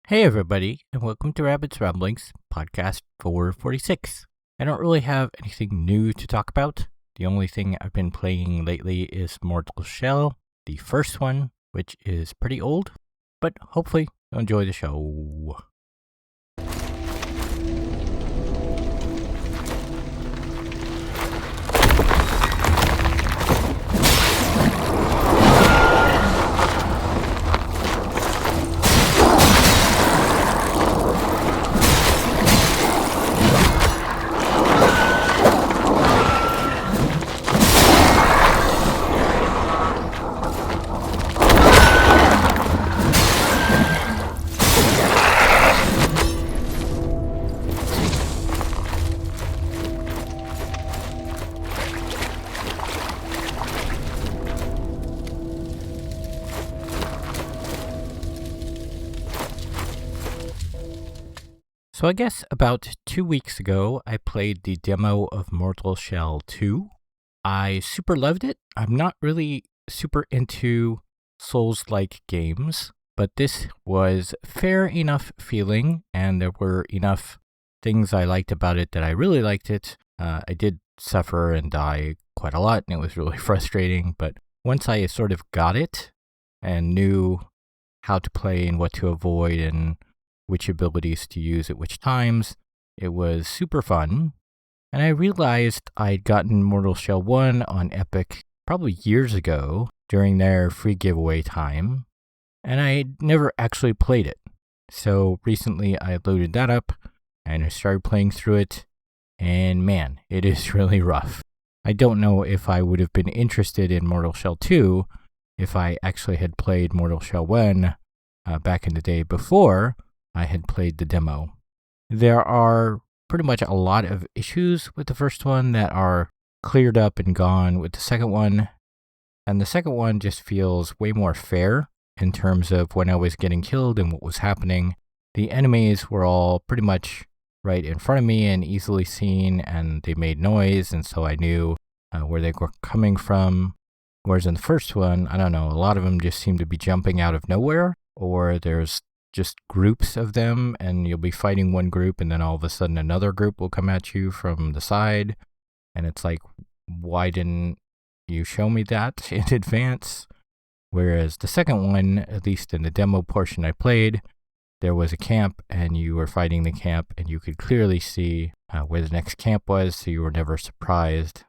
Hey everybody, and welcome to Rabbit's Ramblings, podcast 446. I don't really have anything new to talk about. The only thing I've been playing lately is Mortal Shell, the first one, which is pretty old, but hopefully you'll enjoy the show. So I guess about 2 weeks ago, I played the demo of Mortal Shell 2. I super loved it. I'm not really super into Souls-like games, but this was fair enough feeling, and there were enough things I liked about it that I really liked it. I did suffer and die quite a lot, and it was really frustrating, but once I sort of got it and knew how to play and what to avoid and which abilities to use at which times, it was super fun. And I realized I'd gotten Mortal Shell 1 on Epic probably years ago during their free giveaway time, and I never actually played it. So recently I loaded that up and I started playing through it, and man, it is really rough. I don't know if I would have been interested in Mortal Shell 2 if I actually had played Mortal Shell 1 back in the day before I had played the demo. There are pretty much a lot of issues with the first one that are cleared up and gone with the second one, and the second one just feels way more fair in terms of when I was getting killed and what was happening. The enemies were all pretty much right in front of me and easily seen, and they made noise, and so I knew where they were coming from. Whereas in the first one, I don't know, a lot of them just seem to be jumping out of nowhere, or there's just groups of them, and you'll be fighting one group, and then all of a sudden another group will come at you from the side, and it's like, why didn't you show me that in advance? Whereas the second one, at least in the demo portion I played, there was a camp, and you were fighting the camp, and you could clearly see where the next camp was, so you were never surprised.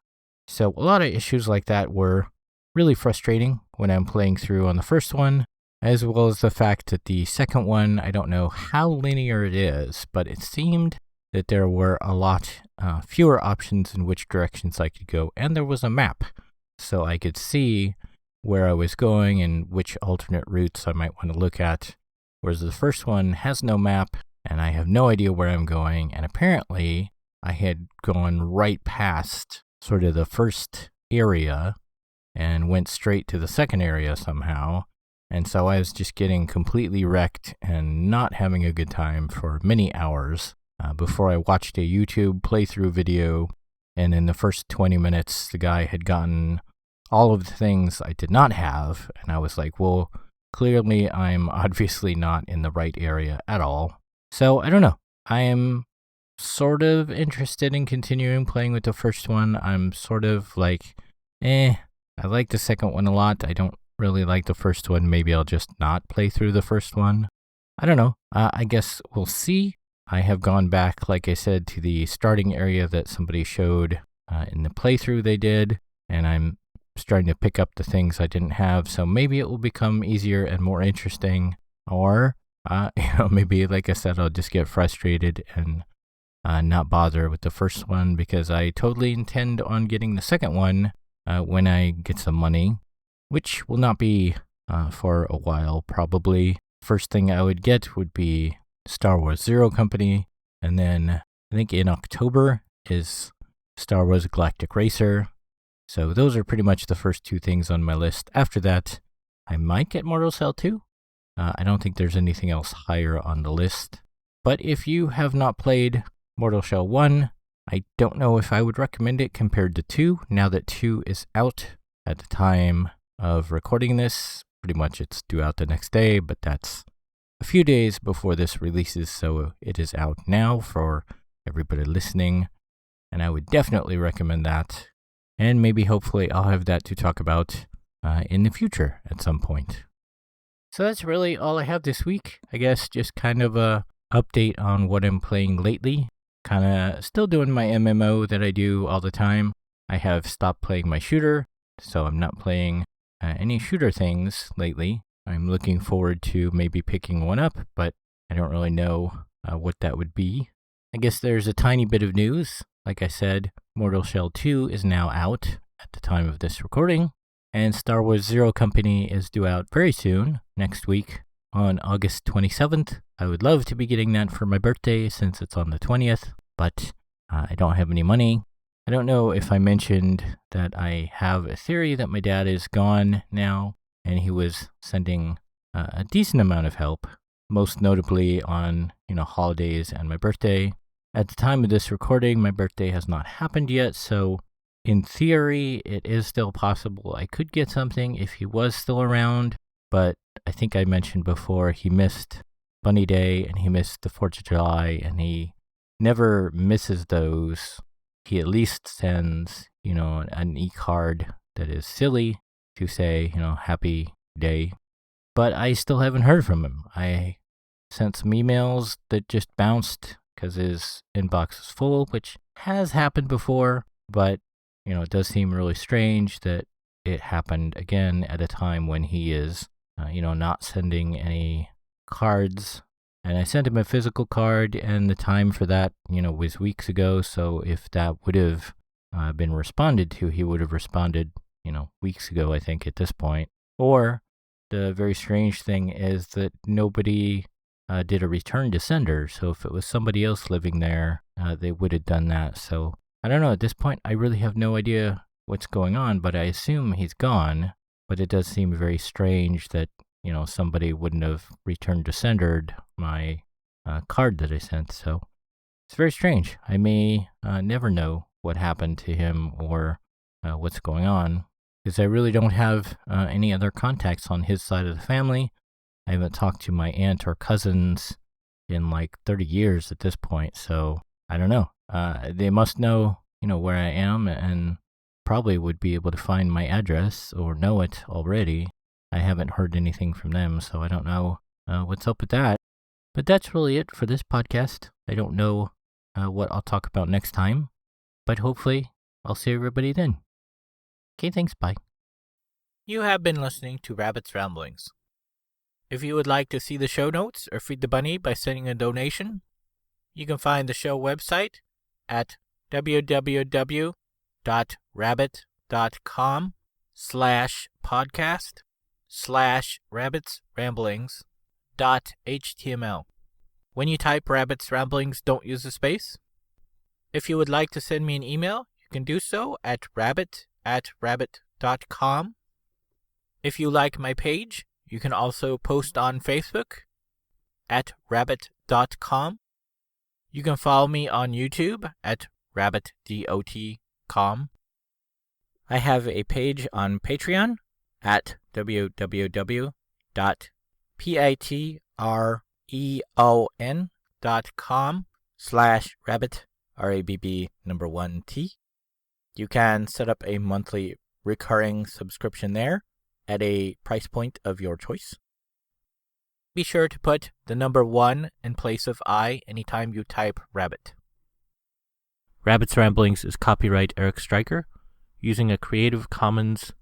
So a lot of issues like that were really frustrating when I'm playing through on the first one, as well as the fact that the second one, I don't know how linear it is, but it seemed that there were a lot fewer options in which directions I could go, and there was a map, so I could see where I was going and which alternate routes I might want to look at, whereas the first one has no map, and I have no idea where I'm going, and apparently I had gone right past sort of the first area and went straight to the second area somehow. And so I was just getting completely wrecked and not having a good time for many hours before I watched a YouTube playthrough video. And in the first 20 minutes, the guy had gotten all of the things I did not have. And I was like, well, clearly I'm obviously not in the right area at all. So I don't know. I am sort of interested in continuing playing with the first one. I'm sort of like, I like the second one a lot. I don't really like the first one. Maybe I'll just not play through the first one. I don't know. I guess we'll see. I have gone back, like I said, to the starting area that somebody showed in the playthrough they did, and I'm starting to pick up the things I didn't have, so maybe it will become easier and more interesting, or maybe, like I said, I'll just get frustrated and not bother with the first one, because I totally intend on getting the second one when I get some money, which will not be for a while, probably. First thing I would get would be Star Wars Zero Company, and then I think in October is Star Wars Galactic Racer. So those are pretty much the first two things on my list. After that, I might get Mortal Shell 2. I don't think there's anything else higher on the list. But if you have not played Mortal Shell 1, I don't know if I would recommend it compared to 2, now that 2 is out at the time of recording this. Pretty much it's due out the next day, but that's a few days before this releases, so it is out now for everybody listening, and I would definitely recommend that. And maybe hopefully I'll have that to talk about in the future at some point. So that's really all I have this week. I guess just kind of a update on what I'm playing lately. Kind of still doing my MMO that I do all the time. I have stopped playing my shooter, so I'm not playing any shooter things lately. I'm looking forward to maybe picking one up, but I don't really know what that would be. I guess there's a tiny bit of news. Like I said, Mortal Shell 2 is now out at the time of this recording, and Star Wars Zero Company is due out very soon, next week, on August 27th. I would love to be getting that for my birthday since it's on the 20th, but I don't have any money. I don't know if I mentioned that I have a theory that my dad is gone now, and he was sending a decent amount of help, most notably on holidays and my birthday. At the time of this recording, my birthday has not happened yet, so in theory, it is still possible I could get something if he was still around, but I think I mentioned before he missed Bunny Day and he missed the 4th of July, and he never misses those. He at least sends, an e-card that is silly to say, happy day. But I still haven't heard from him. I sent some emails that just bounced because his inbox is full, which has happened before, but, it does seem really strange that it happened again at a time when he is, not sending any cards. And I sent him a physical card, and the time for that, was weeks ago. So if that would have been responded to, he would have responded, weeks ago, I think, at this point. Or the very strange thing is that nobody did a return to sender. So if it was somebody else living there, they would have done that. So I don't know. At this point, I really have no idea what's going on, but I assume he's gone. But it does seem very strange that somebody wouldn't have returned to sendered my card that I sent. So it's very strange. I may never know what happened to him or what's going on, because I really don't have any other contacts on his side of the family. I haven't talked to my aunt or cousins in like 30 years at this point. So I don't know. They must know, where I am, and probably would be able to find my address or know it already. I haven't heard anything from them, so I don't know what's up with that. But that's really it for this podcast. I don't know what I'll talk about next time, but hopefully I'll see everybody then. Okay, thanks, bye. You have been listening to Rabbit's Ramblings. If you would like to see the show notes or feed the bunny by sending a donation, you can find the show website at www.rabbit.com/podcast/rabbitsramblings.html. When you type Rabbit's Ramblings, don't use a space. If you would like to send me an email, you can do so at rabbit@rabbit.com. If you like my page, you can also post on Facebook at rabbit.com. You can follow me on YouTube at rabb1t's. I have a page on Patreon at www.patreon.com/rabbit, RABB1T. You can set up a monthly recurring subscription there at a price point of your choice. Be sure to put the number 1 in place of I anytime you type rabbit. Rabbit's Ramblings is copyright Eric Stryker, using a Creative Commons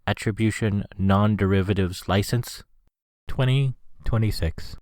Attribution Non-Derivatives License 2026.